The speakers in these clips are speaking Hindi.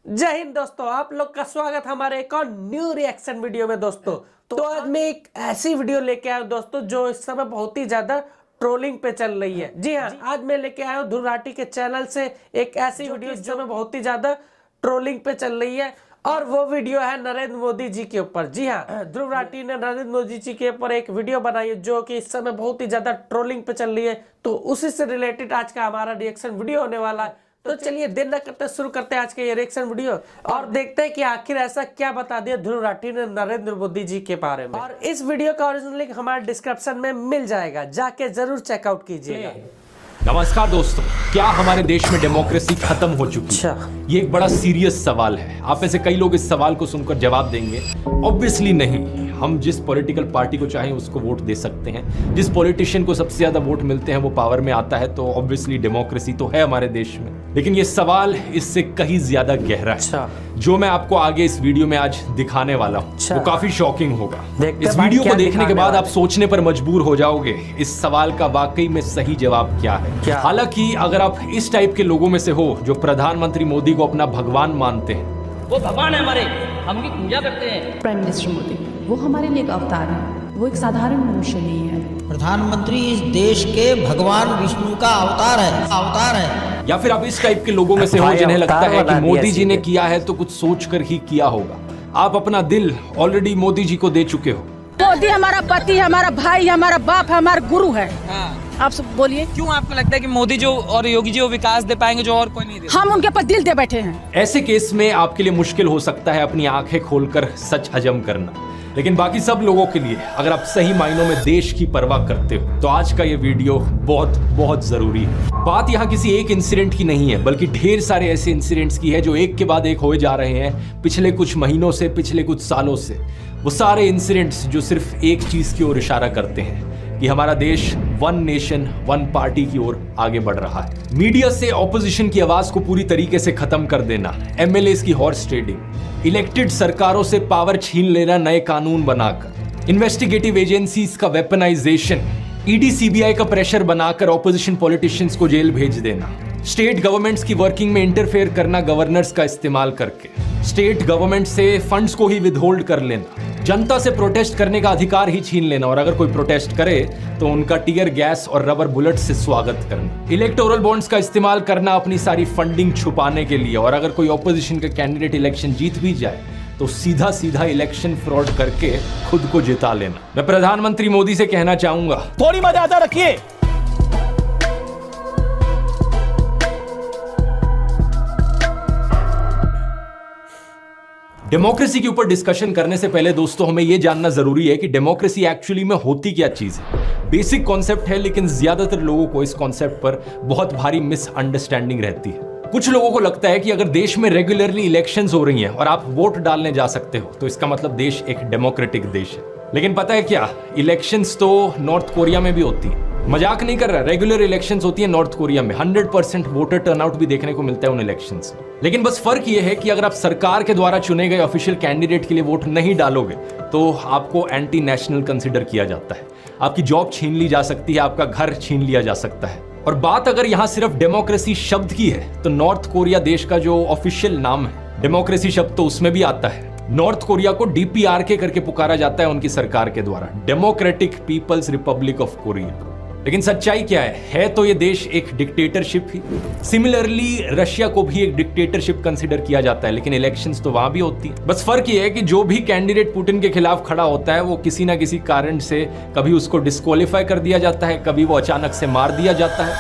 जय हिंद दोस्तों, आप लोग का स्वागत हमारे एक और न्यू रिएक्शन वीडियो में दोस्तों। तो आज मैं एक ऐसी वीडियो लेके आया हूँ दोस्तों जो इस समय बहुत ही ज्यादा ट्रोलिंग पे चल रही है। जी हाँ, आज मैं लेके आया हूँ ध्रुव राठी के चैनल से एक ऐसी वीडियो जो में बहुत ही ज्यादा ट्रोलिंग पे चल रही है और वो वीडियो है नरेंद्र मोदी जी के ऊपर। जी हाँ, ध्रुव राठी ने नरेंद्र मोदी जी के ऊपर एक वीडियो बनाई है जो कि इस समय बहुत ही ज्यादा ट्रोलिंग पे चल रही है। तो उसी से रिलेटेड आज का हमारा रिएक्शन वीडियो होने वाला है। तो चलिए देर न करते शुरू करते हैं आज के ये रिएक्शन वीडियो और देखते हैं कि आखिर ऐसा क्या बता दिया ध्रुव राठी ने नरेंद्र मोदी जी के बारे में। और इस वीडियो का ओरिजिनल लिंक हमारे डिस्क्रिप्शन में मिल जाएगा, जाके जरूर चेकआउट कीजिएगा। नमस्कार दोस्तों, क्या हमारे देश में डेमोक्रेसी खत्म हो चुकी है? ये एक बड़ा सीरियस सवाल है। आप में से कई लोग इस सवाल को सुनकर जवाब देंगे ऑब्वियसली नहीं। हम जिस पॉलिटिकल पार्टी को चाहें उसको वोट दे सकते हैं, जिस पॉलिटिशियन को सबसे ज्यादा वोट मिलते हैं वो पावर में आता है, तो ऑब्वियसली डेमोक्रेसी तो है हमारे देश में। लेकिन ये सवाल इससे कहीं ज्यादा गहरा है। जो मैं आपको आगे इस वीडियो में आज दिखाने वाला हूँ वो काफी शॉकिंग होगा। इस वीडियो को देखने के बाद आप सोचने पर मजबूर हो जाओगे इस सवाल का वाकई में सही जवाब क्या है। हालांकि अगर आप इस टाइप के लोगों में से हो जो प्रधानमंत्री मोदी को अपना भगवान मानते हैं, वो भगवान है हमारे, हम उनकी पूजा करते हैं। प्राइम मिनिस्टर मोदी वो हमारे लिए एक अवतार है, वो एक साधारण मनुष्य नहीं है। प्रधानमंत्री इस देश के भगवान विष्णु का अवतार है। या फिर आप इस टाइप के लोगों में से हो जिन्हें लगता है कि मोदी जी ने किया है तो कुछ सोचकर ही किया होगा। आप अपना दिल ऑलरेडी मोदी जी को दे चुके हो। मोदी हमारा पति, हमारा भाई, हमारा बाप, हमारा गुरु है। आप सब बोलिए, क्यों आपको लगता है कि मोदी जो और योगी जी वो विकास दे पाएंगे जो और कोई नहीं दे? हम उनके पर दिल दे बैठे हैं। ऐसे केस में आपके लिए मुश्किल हो सकता है अपनी आंखें खोलकर सच हजम करना, लेकिन बाकी सब लोगों के लिए अगर आप सही मायनों में देश की परवाह करते हो तो आज का ये वीडियो बहुत बहुत जरूरी है। बात यहाँ किसी एक इंसिडेंट की नहीं है, बल्कि ढेर सारे ऐसे इंसिडेंट्स की है जो एक के बाद एक होए जा रहे हैं पिछले कुछ महीनों से, पिछले कुछ सालों से। वो सारे इंसिडेंट्स जो सिर्फ एक चीज की ओर इशारा करते हैं कि हमारा देश वन नेशन वन पार्टी की ओर आगे बढ़ रहा है। मीडिया से ऑपोजिशन की आवाज को पूरी तरीके से खत्म कर देना, एमएलएस की हॉर्स ट्रेडिंग, इलेक्टेड सरकारों से पावर छीन लेना नए कानून बनाकर, इन्वेस्टिगेटिव एजेंसीज का वेपनाइजेशन, ईडी सीबीआई का प्रेशर बनाकर ऑपोजिशन पॉलिटिशियंस को जेल भेज देना, स्टेट गवर्नमेंट्स की वर्किंग में इंटरफेयर करना गवर्नर्स का इस्तेमाल करके, स्टेट गवर्नमेंट से फंड्स को ही विदहोल्ड कर लेना, जनता से प्रोटेस्ट करने का अधिकार ही छीन लेना और अगर कोई प्रोटेस्ट करे तो उनका टीयर गैस और रबर बुलेट से स्वागत करना, इलेक्टोरल बॉन्ड्स का इस्तेमाल करना अपनी सारी फंडिंग छुपाने के लिए, और अगर कोई ऑपोजिशन का कैंडिडेट इलेक्शन जीत भी जाए तो सीधा सीधा इलेक्शन फ्रॉड करके खुद को जिता लेना। मैं प्रधानमंत्री मोदी से कहना चाहूंगा, थोड़ी मर्यादा रखिए। डेमोक्रेसी के ऊपर डिस्कशन करने से पहले दोस्तों हमें यह जानना जरूरी है कि डेमोक्रेसी एक्चुअली में होती क्या चीज है। बेसिक कॉन्सेप्ट है, लेकिन ज्यादातर लोगों को इस कॉन्सेप्ट पर बहुत भारी मिसअंडरस्टैंडिंग रहती है। कुछ लोगों को लगता है कि अगर देश में रेगुलरली इलेक्शंस हो रही हैं और आप वोट डालने जा सकते हो तो इसका मतलब देश एक डेमोक्रेटिक देश है। लेकिन पता है क्या, इलेक्शंस तो नॉर्थ कोरिया में भी होती है। मजाक नहीं कर रहा, रेगुलर इलेक्शंस होती है नॉर्थ कोरिया में। 100% वोटर टर्नआउट भी देखने को मिलता है उन इलेक्शंस में। लेकिन बस फर्क ये है कि अगर आप सरकार के द्वारा चुने गए ऑफिशियल कैंडिडेट के लिए वोट नहीं डालोगे तो आपको एंटी नेशनल कंसिडर किया जाता है, आपकी जॉब छीन ली जा सकती है, आपका घर छीन लिया जा सकता है। और बात अगर यहां सिर्फ डेमोक्रेसी शब्द की है तो नॉर्थ कोरिया देश का जो ऑफिशियल नाम है, डेमोक्रेसी शब्द तो उसमें भी आता है। नॉर्थ कोरिया को डीपीआरके करके पुकारा जाता है उनकी सरकार के द्वारा, democratic peoples republic of Korea. लेकिन सच्चाई क्या है तो ये देश एक डिक्टेटरशिप ही। सिमिलरली रशिया को भी एक डिक्टेटरशिप कंसिडर किया जाता है, लेकिन इलेक्शंस तो वहां भी होती है। बस फर्क ये है कि जो भी कैंडिडेट पुतिन के खिलाफ खड़ा होता है वो किसी ना किसी कारण से कभी उसको डिस्क्वालीफाई कर दिया जाता है, कभी वो अचानक से मार दिया जाता है।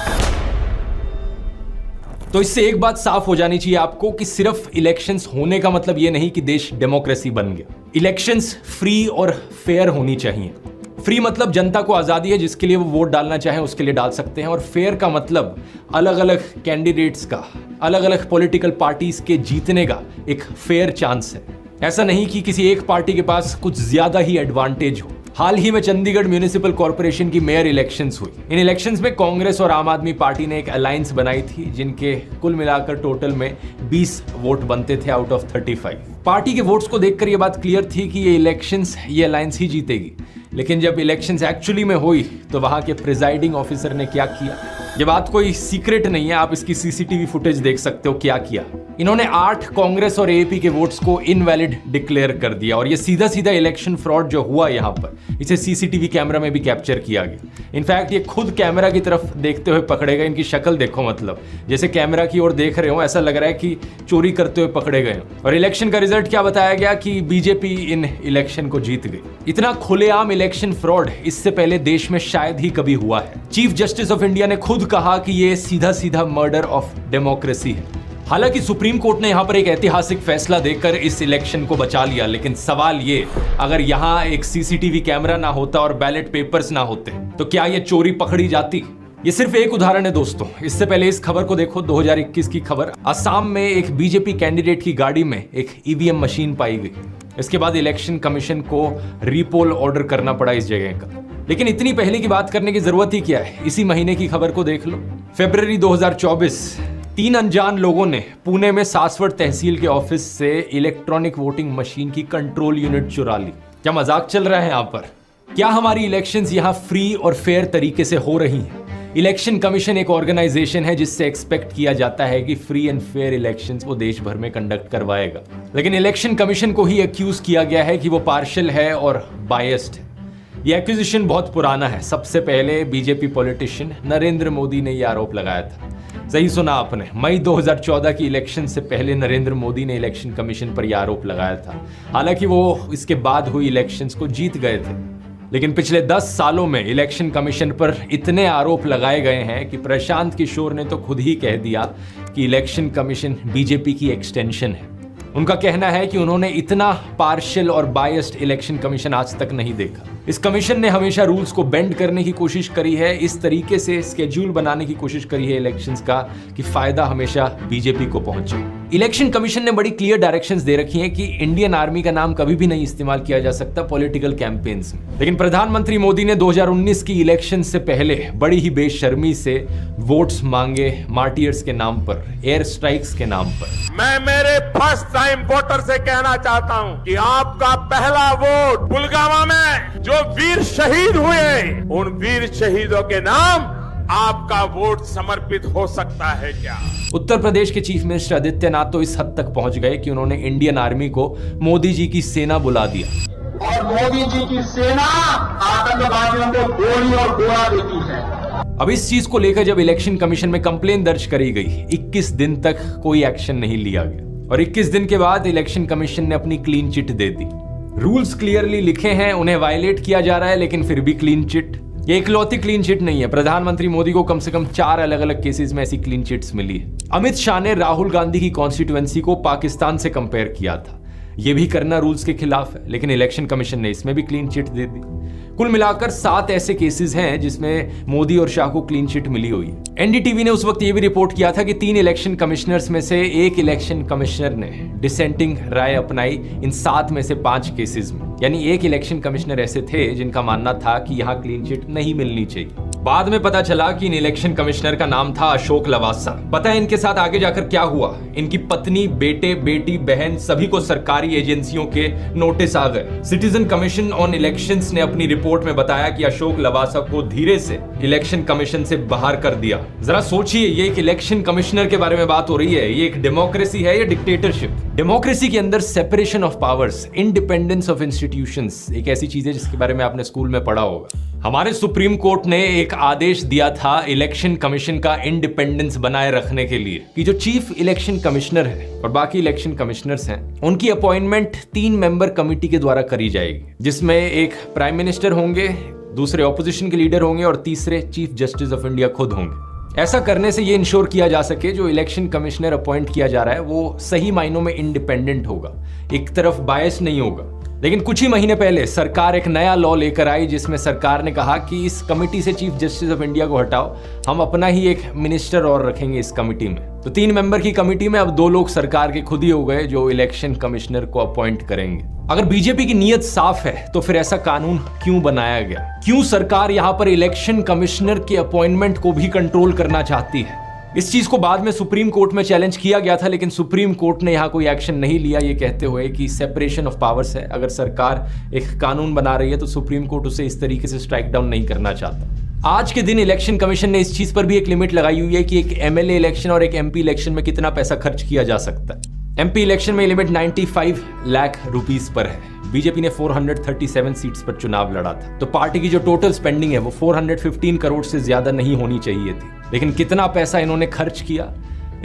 तो इससे एक बात साफ हो जानी चाहिए आपको कि सिर्फ इलेक्शंस होने का मतलब ये नहीं कि देश डेमोक्रेसी बन गया। इलेक्शंस फ्री और फेयर होनी चाहिए। फ्री मतलब जनता को आजादी है, जिसके लिए वो वोट डालना चाहे उसके लिए डाल सकते हैं, और फेयर का मतलब अलग अलग कैंडिडेट्स का, अलग अलग पॉलिटिकल पार्टीज के जीतने का एक फेयर चांस है। ऐसा नहीं कि किसी एक पार्टी के पास कुछ ज्यादा ही एडवांटेज हो। हाल ही में चंडीगढ़ म्यूनिसिपल कॉर्पोरेशन की मेयर इलेक्शंस हुई। इन इलेक्शंस में कांग्रेस और आम आदमी पार्टी ने एक अलायंस बनाई थी जिनके कुल मिलाकर टोटल में 20 वोट बनते थे आउट ऑफ 35। पार्टी के वोट्स को देखकर ये बात क्लियर थी कि ये इलेक्शंस ये अलायंस ही जीतेगी। लेकिन जब इलेक्शंस एक्चुअली में हुई तो वहां के प्रिजाइडिंग ऑफिसर ने क्या किया, ये बात कोई सीक्रेट नहीं है, आप इसकी सीसीटीवी फुटेज देख सकते हो क्या किया। इन्होंने 8 कांग्रेस और एपी के वोट्स को इनवैलिड डिक्लेयर कर दिया और ये सीधा सीधा इलेक्शन फ्रॉड जो हुआ यहां पर, इसे सीसीटीवी कैमरा में भी कैप्चर किया गया। इनफैक्ट ये खुद कैमरा की तरफ देखते हुए पकड़े गए। इनकी शक्ल देखो, मतलब जैसे कैमरा की ओर देख रहे हो, ऐसा लग रहा है कि चोरी करते हुए पकड़े गए। और इलेक्शन का रिजल्ट क्या बताया गया कि बीजेपी इन इलेक्शन को जीत गई। इतना खुलेआम इलेक्शन फ्रॉड इससे पहले देश में शायद ही कभी हुआ है। चीफ जस्टिस ऑफ इंडिया ने खुद कहा कि ये सीधा सीधा मर्डर ऑफ डेमोक्रेसी है। हालांकि सुप्रीम कोर्ट ने यहां पर एक ऐतिहासिक फैसला देकर इस इलेक्शन को बचा लिया, लेकिन सवाल ये, अगर यहां एक सीसीटीवी कैमरा ना होता और बैलेट पेपर्स ना होते तो क्या ये चोरी पकड़ी जाती? ये सिर्फ एक उदाहरण है दोस्तों। इससे पहले इस खबर को देखो, 2021 की खबर। असम में एक बीजेपी कैंडिडेट की गाड़ी में एक ईवीएम मशीन पाई गई। इसके बाद इलेक्शन कमीशन को रीपोल ऑर्डर करना पड़ा इस जगह का। लेकिन इतनी पहले की बात करने की जरूरत ही क्या है? इसी महीने की खबर को देख लो। फरवरी 2024, 3 अनजान लोगों ने पुणे में सासवड़ तहसील के ऑफिस से इलेक्ट्रॉनिक वोटिंग मशीन की कंट्रोल यूनिट चुरा ली। क्या मजाक चल रहा है यहाँ पर? क्या हमारी इलेक्शंस यहाँ फ्री और फेयर तरीके से हो रही हैं? इलेक्शन कमीशन एक ऑर्गेनाइजेशन है जिससे एक्सपेक्ट किया जाता है कि फ्री एंड फेयर इलेक्शंस वो देश भर में कंडक्ट करवाएगा। लेकिन इलेक्शन कमीशन को ही एक्यूज किया गया है कि वो पार्शियल है और बायस्ड है। ये एक्यूजिशन बहुत पुराना है। सबसे पहले बीजेपी पॉलिटिशियन नरेंद्र मोदी ने ये आरोप लगाया था। सही सुना आपने, मई 2014 की इलेक्शन से पहले नरेंद्र मोदी ने इलेक्शन कमीशन पर यह आरोप लगाया था। हालांकि वो इसके बाद हुई इलेक्शंस को जीत गए थे। लेकिन पिछले 10 सालों में इलेक्शन कमीशन पर इतने आरोप लगाए गए हैं कि प्रशांत किशोर ने तो खुद ही कह दिया कि इलेक्शन कमीशन बीजेपी की एक्सटेंशन है। उनका कहना है कि उन्होंने इतना पार्शियल और बायस्ड इलेक्शन कमीशन आज तक नहीं देखा। इस कमीशन ने हमेशा रूल्स को बेंड करने की कोशिश करी है, इस तरीके से स्केड्यूल बनाने की कोशिश करी है इलेक्शंस का कि फायदा हमेशा बीजेपी को पहुंचे। इलेक्शन कमीशन ने बड़ी क्लियर डायरेक्शंस दे रखी हैं कि इंडियन आर्मी का नाम कभी भी नहीं इस्तेमाल किया जा सकता पॉलिटिकल कैंपेन्स में। लेकिन प्रधानमंत्री मोदी ने 2019 की इलेक्शन से पहले बड़ी ही बेशर्मी से वोट्स मांगे मार्टियर्स के नाम पर, एयर स्ट्राइक्स के नाम पर। मैं मेरे फर्स्ट टाइम वोटर से कहना चाहता हूं कि आपका पहला वोट पुलवामा में जो वीर शहीद हुए, उन वीर शहीदों के नाम आपका वोट समर्पित हो सकता है क्या? उत्तर प्रदेश के चीफ मिनिस्टर आदित्यनाथ तो इस हद तक पहुंच गए कि उन्होंने इंडियन आर्मी को मोदी जी की सेना बुला दिया। और मोदी जी की सेना आतंकवादियों को गोली और गोला देती है। अब इस चीज को लेकर जब इलेक्शन कमीशन में कंप्लेन दर्ज करी गई, 21 दिन तक कोई एक्शन नहीं लिया गया और 21 दिन के बाद इलेक्शन कमीशन ने अपनी क्लीन चिट दे दी। रूल्स क्लियरली लिखे हैं, उन्हें वायलेट किया जा रहा है, लेकिन फिर भी क्लीन चिट। ये इकलौती क्लीन चिट नहीं है। प्रधानमंत्री मोदी को कम से कम 4 अलग अलग केसेस में ऐसी क्लीन चिट्स मिली है। अमित शाह ने राहुल गांधी की कॉन्स्टिट्यूएंसी को पाकिस्तान से कंपेयर किया था। यह भी करना रूल्स के खिलाफ है, लेकिन इलेक्शन कमीशन ने इसमें भी क्लीन चिट दे दी। कुल मिलाकर 7 ऐसे केसेस हैं जिसमें मोदी और शाह को क्लीन चिट मिली हुई है। एनडीटीवी ने उस वक्त यह भी रिपोर्ट किया था कि 3 इलेक्शन कमिश्नर्स में से एक इलेक्शन कमिश्नर ने डिसेंटिंग राय अपनाई इन 7 में से 5 केसेस में। यानी एक इलेक्शन कमिश्नर ऐसे थे जिनका मानना था कि यहां क्लीन चिट नहीं मिलनी चाहिए। बाद में पता चला कि इन इलेक्शन कमिश्नर का नाम था अशोक लवासा। पता है इनके साथ आगे जाकर क्या हुआ? इनकी पत्नी, बेटे, बेटी, बहन सभी को सरकारी एजेंसियों के नोटिस आ गए। सिटीजन कमीशन ऑन इलेक्शंस ने अपनी रिपोर्ट में बताया कि अशोक लवासा को धीरे से इलेक्शन कमीशन से बाहर कर दिया। जरा सोचिए, ये एक इलेक्शन कमिश्नर के बारे में बात हो रही है। ये एक डेमोक्रेसी है या डिक्टेटरशिप? डेमोक्रेसी के अंदर separation of powers, independence of institutions एक ऐसी चीज है जिसके बारे में आपने स्कूल में पढ़ा होगा। हमारे सुप्रीम कोर्ट ने एक आदेश दिया था इलेक्शन कमीशन का इंडिपेंडेंस बनाए रखने के लिए कि जो चीफ इलेक्शन कमिश्नर है और बाकी इलेक्शन कमिश्नर्स हैं, उनकी अपॉइंटमेंट 3 मेंबर कमिटी के द्वारा करी जाएगी, जिसमें एक प्राइम मिनिस्टर होंगे, दूसरे ऑपोजिशन के लीडर होंगे और तीसरे चीफ जस्टिस ऑफ इंडिया खुद होंगे। ऐसा करने से ये इंश्योर किया जा सके जो इलेक्शन कमिश्नर अपॉइंट किया जा रहा है वो सही मायनों में इंडिपेंडेंट होगा, एक तरफ बायस नहीं होगा। लेकिन कुछ ही महीने पहले सरकार एक नया लॉ लेकर आई जिसमें सरकार ने कहा कि इस कमिटी से चीफ जस्टिस ऑफ इंडिया को हटाओ, हम अपना ही एक मिनिस्टर और रखेंगे इस कमिटी में। तो 3 मेंबर की कमिटी में अब 2 लोग सरकार के खुद ही हो गए जो इलेक्शन कमिश्नर को अपॉइंट करेंगे। अगर बीजेपी की नीयत साफ है तो फिर ऐसा कानून क्यों बनाया गया? क्यों सरकार यहां पर इलेक्शन कमिश्नर के अपॉइंटमेंट को भी कंट्रोल करना चाहती है? इस चीज को बाद में सुप्रीम कोर्ट में चैलेंज किया गया था, लेकिन सुप्रीम कोर्ट ने यहां कोई एक्शन नहीं लिया, ये कहते हुए कि सेपरेशन ऑफ पावर्स है। अगर सरकार एक कानून बना रही है तो सुप्रीम कोर्ट उसे इस तरीके से स्ट्राइक डाउन नहीं करना चाहता। आज के दिन इलेक्शन कमीशन ने इस चीज पर भी एक लिमिट लगाई हुई है कि एक एमएलए इलेक्शन और एक एमपी इलेक्शन में कितना पैसा खर्च किया जा सकता है। एमपी इलेक्शन में लिमिट 95 लाख रुपीस पर है। बीजेपी ने 437 सीट्स पर चुनाव लड़ा था, तो पार्टी की जो टोटल स्पेंडिंग है वो 415 करोड़ से ज्यादा नहीं होनी चाहिए थी। लेकिन कितना पैसा इन्होंने खर्च किया,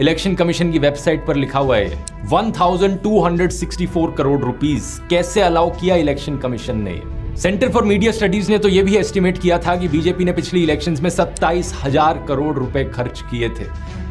इलेक्शन कमीशन की वेबसाइट पर लिखा हुआ है 1264 करोड़ रुपीस कैसे अलाउ किया इलेक्शन कमीशन ने। सेंटर फॉर मीडिया स्टडीज ने तो यह भी एस्टिमेट किया था कि बीजेपी ने पिछली इलेक्शंस में 27,000 करोड़ रुपए खर्च किए थे,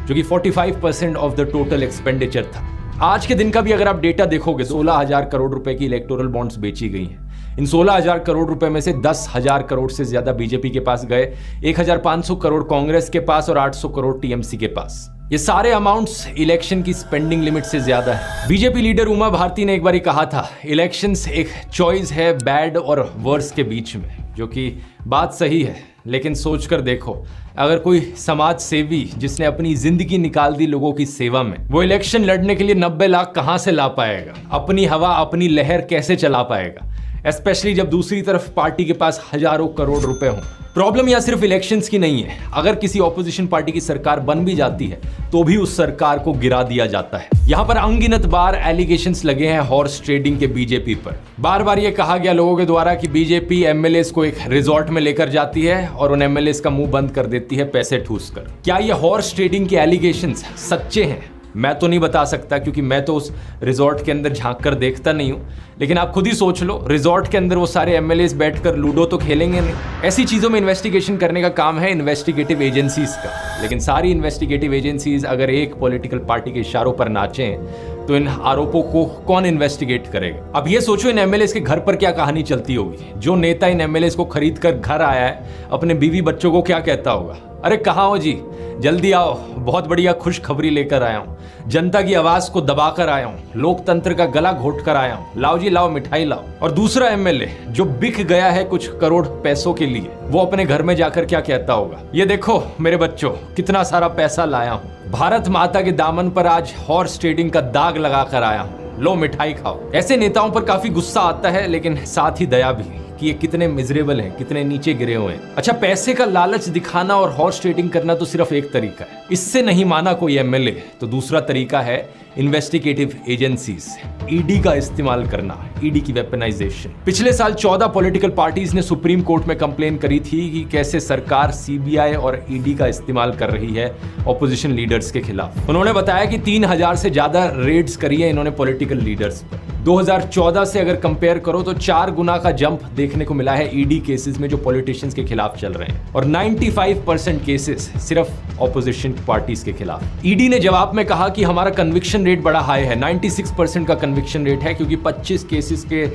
जो कि 45% ऑफ द टोटल एक्सपेंडिचर था। आज के दिन का भी अगर आप डेटा देखोगे, 16,000 करोड़ रुपए की इलेक्टोरल बॉन्ड्स बेची गई हैं। इन 16,000 करोड़ रुपए में से 10,000 करोड़ से ज्यादा बीजेपी के पास गए, 1,500 करोड़ कांग्रेस के पास और 800 करोड़ टीएमसी के पास। ये सारे अमाउंट्स इलेक्शन की स्पेंडिंग लिमिट से ज्यादा है। बीजेपी लीडर उमा भारती ने एक बार कहा था, इलेक्शंस एक चॉइस है बैड और वर्स के बीच में, जो कि बात सही है। लेकिन सोचकर देखो, अगर कोई समाज सेवी जिसने अपनी जिंदगी निकाल दी लोगों की सेवा में, वो इलेक्शन लड़ने के लिए 90 लाख कहां से ला पाएगा? अपनी हवा अपनी लहर कैसे चला पाएगा? स्पेशली जब दूसरी तरफ पार्टी के पास हजारों करोड़ रुपए हों। प्रॉब्लम यहां सिर्फ इलेक्शंस की नहीं है। अगर किसी ऑपोजिशन पार्टी की सरकार बन भी जाती है तो भी उस सरकार को गिरा दिया जाता है। यहां पर अनगिनत बार एलिगेशंस लगे हैं हॉर्स ट्रेडिंग के बीजेपी पर। बार बार ये कहा गया लोगों के द्वारा कि बीजेपी एमएलएस को एक रिजॉर्ट में लेकर जाती है और उन एमएलएस का मुंह बंद कर देती है पैसे ठूस कर। क्या ये हॉर्स ट्रेडिंग के एलिगेशंस सच्चे हैं? मैं तो नहीं बता सकता, क्योंकि मैं तो उस रिजॉर्ट के अंदर झांक कर देखता नहीं हूं। लेकिन आप खुद ही सोच लो, रिजॉर्ट के अंदर वो सारे एमएलएस बैठकर लूडो तो खेलेंगे नहीं। ऐसी चीजों में इन्वेस्टिगेशन करने का काम है इन्वेस्टिगेटिव एजेंसीज का। लेकिन सारी इन्वेस्टिगेटिव एजेंसीज अगर एक पॉलिटिकल पार्टी के इशारों पर नाचें तो इन आरोपों को कौन इन्वेस्टिगेट करेगा? अब ये सोचो, इन एमएलएस के घर पर क्या कहानी चलती होगी। जो नेता इन एमएलएस को खरीद कर घर आया है, अपने बीवी बच्चों को क्या कहता होगा? अरे कहाँ हो जी, जल्दी आओ, बहुत बढ़िया खुशखबरी लेकर आया हूं, जनता की आवाज को दबाकर आया हूं, लोकतंत्र का गला घोट कर आया हूं, लाओ जी लाओ, मिठाई लाओ। और दूसरा एमएलए जो बिक गया है कुछ करोड़ पैसों के लिए, वो अपने घर में जाकर क्या कहता होगा? ये देखो मेरे बच्चों, कितना सारा पैसा लाया हूं, भारत माता के दामन पर आज हॉर्स ट्रेडिंग का दाग लगा कर आया हूं, लो मिठाई खाओ। ऐसे नेताओं पर काफी गुस्सा आता है, लेकिन साथ ही दया भी कि ये कितने मिजरेबल हैं, कितने नीचे गिरे हुए हैं। अच्छा, पैसे का लालच दिखाना और हॉर्स ट्रेडिंग करना तो सिर्फ एक तरीका है। इससे नहीं माना कोई एमएलए तो दूसरा तरीका है इन्वेस्टिगेटिव एजेंसीज, ईडी का इस्तेमाल करना, ईडी की वेपनाइजेशन। पिछले साल 14 पॉलिटिकल पार्टीज ने सुप्रीम कोर्ट में कंप्लेन करी थी कि कैसे सरकार सीबीआई और ईडी का इस्तेमाल कर रही है ऑपोजिशन लीडर्स के खिलाफ। उन्होंने बताया कि 3000 से ज्यादा रेड्स करी है इन्होंने पॉलिटिकल लीडर्स पर। 2014 से अगर कंपेयर करो तो 4 गुना का जंप देखने को मिला है ईडी केसेस में जो पॉलिटिशियंस के खिलाफ चल रहे हैं, और 95% केसेस सिर्फ ऑपोजिशन पार्टीज के खिलाफ। ईडी ने जवाब में कहा कि हमारा कन्विक्शन रेट बड़ा हाई है, 96% का कन्विक्शन रेट है, क्योंकि 25 केसेस के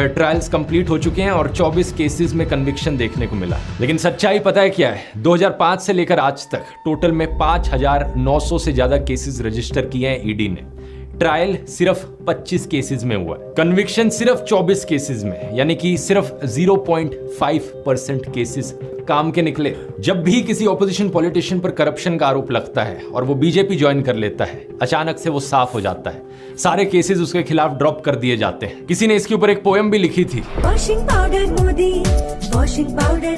ट्रायल्स कंप्लीट हो चुके हैं और 24 केसेस में कन्विक्शन देखने को मिला। लेकिन सच्चाई पता है क्या है? 2005 से लेकर आज तक टोटल में 5,900 से ज्यादा केसेस रजिस्टर किए हैं ईडी ने। ट्रायल सिर्फ 25 केसेस में हुआ है, कन्विक्शन सिर्फ 24 केसेस में, यानी कि सिर्फ 0.5% केसेस काम के निकले। जब भी किसी ऑपोजिशन पॉलिटिशियन पर करप्शन का आरोप लगता है और वो बीजेपी ज्वाइन कर लेता है, अचानक से वो साफ हो जाता है, सारे केसेस उसके खिलाफ ड्रॉप कर दिए जाते हैं। किसी ने इसके ऊपर एक पोएम भी लिखी थी, वॉशिंग पाउडर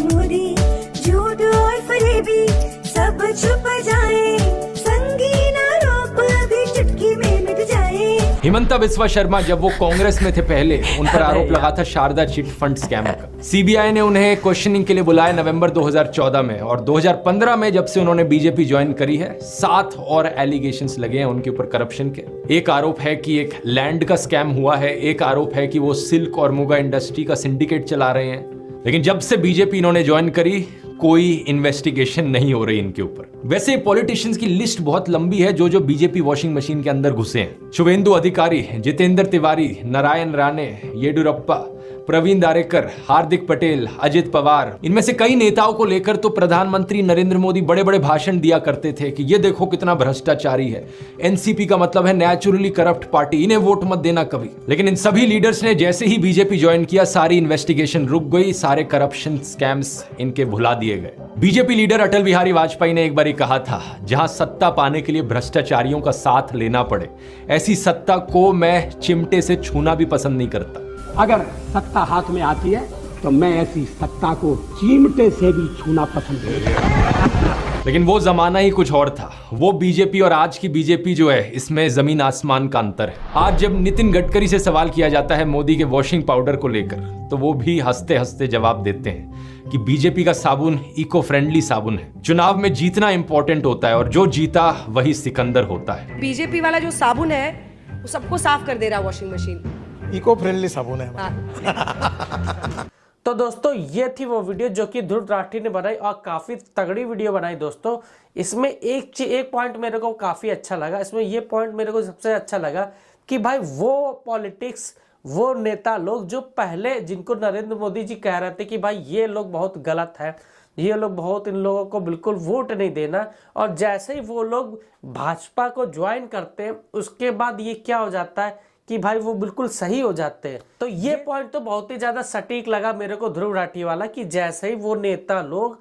मोदी, झूठ और फरेबी सब छुप जाए, संगीन आरोप भी चुटकी में मिट जाए। हिमंता बिस्वा शर्मा जब वो कांग्रेस में थे पहले, उन पर आरोप लगा था शारदा चिट फंड स्कैम का। सीबीआई ने उन्हें क्वेश्चनिंग के लिए बुलाया नवंबर 2014 में, और 2015 में जब से उन्होंने बीजेपी ज्वाइन करी है, 7 और एलिगेशंस लगे हैं उनके ऊपर करप्शन के। एक आरोप है कि एक लैंड का स्कैम हुआ है, एक आरोप है कि वो सिल्क और मुगा इंडस्ट्री का सिंडिकेट चला रहे हैं। लेकिन जब से बीजेपी इन्होंने ज्वाइन करी, कोई इन्वेस्टिगेशन नहीं हो रही इनके ऊपर। वैसे पॉलिटिशियंस की लिस्ट बहुत लंबी है जो बीजेपी वॉशिंग मशीन के अंदर घुसे हैं। शुभेंदु अधिकारी, जितेंद्र तिवारी, नारायण राणे, येडियुरप्पा, प्रवीण दारेकर, हार्दिक पटेल, अजित पवार, इनमें से कई नेताओं को लेकर तो प्रधानमंत्री नरेंद्र मोदी बड़े बड़े भाषण दिया करते थे कि ये देखो कितना भ्रष्टाचारी है, एनसीपी का मतलब है नेचुरली करप्ट पार्टी, इन्हें वोट मत देना कभी। लेकिन इन सभी लीडर्स ने जैसे ही बीजेपी ज्वाइन किया, सारी इन्वेस्टिगेशन रुक गई, सारे करप्शन स्कैम्स इनके भुला दिए गए। बीजेपी लीडर अटल बिहारी वाजपेयी ने एक बार कहा था, जहां सत्ता पाने के लिए भ्रष्टाचारियों का साथ लेना पड़े, ऐसी सत्ता को मैं चिमटे से छूना भी पसंद नहीं करता। अगर सत्ता हाथ में आती है तो मैं ऐसी सत्ता को चिमटे से भी छूना पसंद नहीं करता। लेकिन वो जमाना ही कुछ और था। वो बीजेपी और आज की बीजेपी जो है, इसमें जमीन आसमान का अंतर है। आज जब नितिन गडकरी से सवाल किया जाता है मोदी के वॉशिंग पाउडर को लेकर, तो वो भी हंसते हंसते जवाब देते हैं कि बीजेपी का साबुन इको फ्रेंडली साबुन है। चुनाव में जीतना इंपॉर्टेंट होता है और जो जीता वही सिकंदर होता है। बीजेपी वाला जो साबुन है वो सबको साफ कर दे रहा है वॉशिंग मशीन। इको फ्रेंडली साबुन है। तो दोस्तों ये थी वो वीडियो जो कि ध्रुव राठी ने बनाई और काफी तगड़ी वीडियो बनाई दोस्तों। इसमें एक पॉइंट मेरे को काफी अच्छा लगा। इसमें ये पॉइंट मेरे को सबसे अच्छा लगा कि भाई वो पॉलिटिक्स, वो नेता लोग जो पहले, जिनको नरेंद्र मोदी जी कह रहे थे कि भाई ये लोग बहुत गलत है, ये लोग बहुत, इन लोगों को बिल्कुल वोट नहीं देना, और जैसे ही वो लोग भाजपा को ज्वाइन करते हैं उसके बाद ये क्या हो जाता है कि भाई वो बिल्कुल सही हो जाते हैं। तो ये पॉइंट तो बहुत ही ज्यादा सटीक लगा मेरे को ध्रुव राठी वाला, कि जैसे ही वो नेता लोग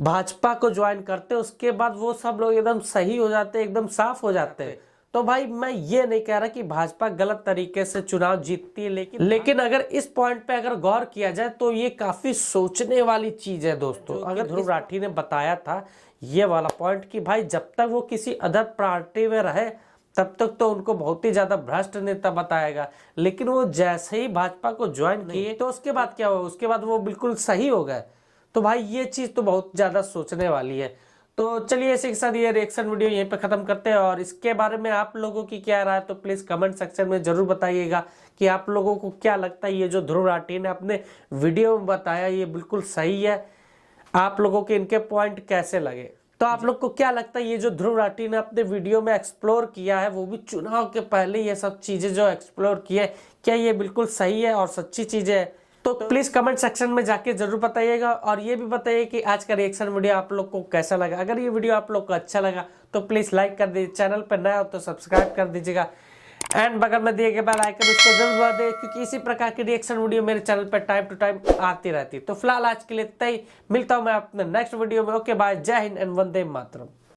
भाजपा को ज्वाइन करते हैं उसके बाद वो सब लोग एकदम सही हो जाते हैं, एकदम साफ हो जाते हैं। तो भाई मैं ये नहीं कह रहा कि भाजपा गलत तरीके से चुनाव जीतती है, लेकिन अगर इस पॉइंट पे अगर गौर किया जाए तो ये काफी सोचने वाली चीज है दोस्तों। अगर ध्रुव राठी ने बताया था ये वाला पॉइंट कि भाई जब तक वो किसी अदर पार्टी में रहे तब तक तो उनको बहुत ही ज्यादा भ्रष्ट नेता बताएगा, लेकिन वो जैसे ही भाजपा को ज्वाइन किए तो उसके बाद क्या हुआ, उसके बाद वो बिल्कुल सही हो गए। तो भाई ये चीज तो बहुत ज्यादा सोचने वाली है। तो चलिए इसी के साथ ये रिएक्शन वीडियो यहीं पे खत्म करते हैं, और इसके बारे में आप लोगों की क्या राय है तो प्लीज कमेंट सेक्शन में जरूर बताइएगा कि आप लोगों को क्या लगता है ये जो ध्रुव राठी ने अपने वीडियो में बताया ये बिल्कुल सही है। आप लोगों के इनके पॉइंट कैसे लगे, तो आप लोग को क्या लगता है ये जो ध्रुव राठी ने अपने वीडियो में एक्सप्लोर किया है, वो भी चुनाव के पहले ये सब चीजें जो एक्सप्लोर की है, क्या ये बिल्कुल सही है और सच्ची चीजें है? तो प्लीज कमेंट सेक्शन में जाके जरूर बताइएगा, और ये भी बताइए कि आज का रिएक्शन वीडियो आप लोग को कैसा लगा। अगर ये वीडियो आप लोग को अच्छा लगा तो प्लीज लाइक कर दीजिए, चैनल पर नया हो तो सब्सक्राइब कर दीजिएगा, एंड बगल में दिए गए बेल आइकन उसको जरूर दबा दें, क्योंकि इसी प्रकार की रिएक्शन वीडियो मेरे चैनल पर टाइम टू टाइम आती रहती है। तो फिलहाल आज के लिए इतना ही, मिलता हूं मैं अपने नेक्स्ट वीडियो में। ओके बाय, जय हिंद एंड वंदे मातरम।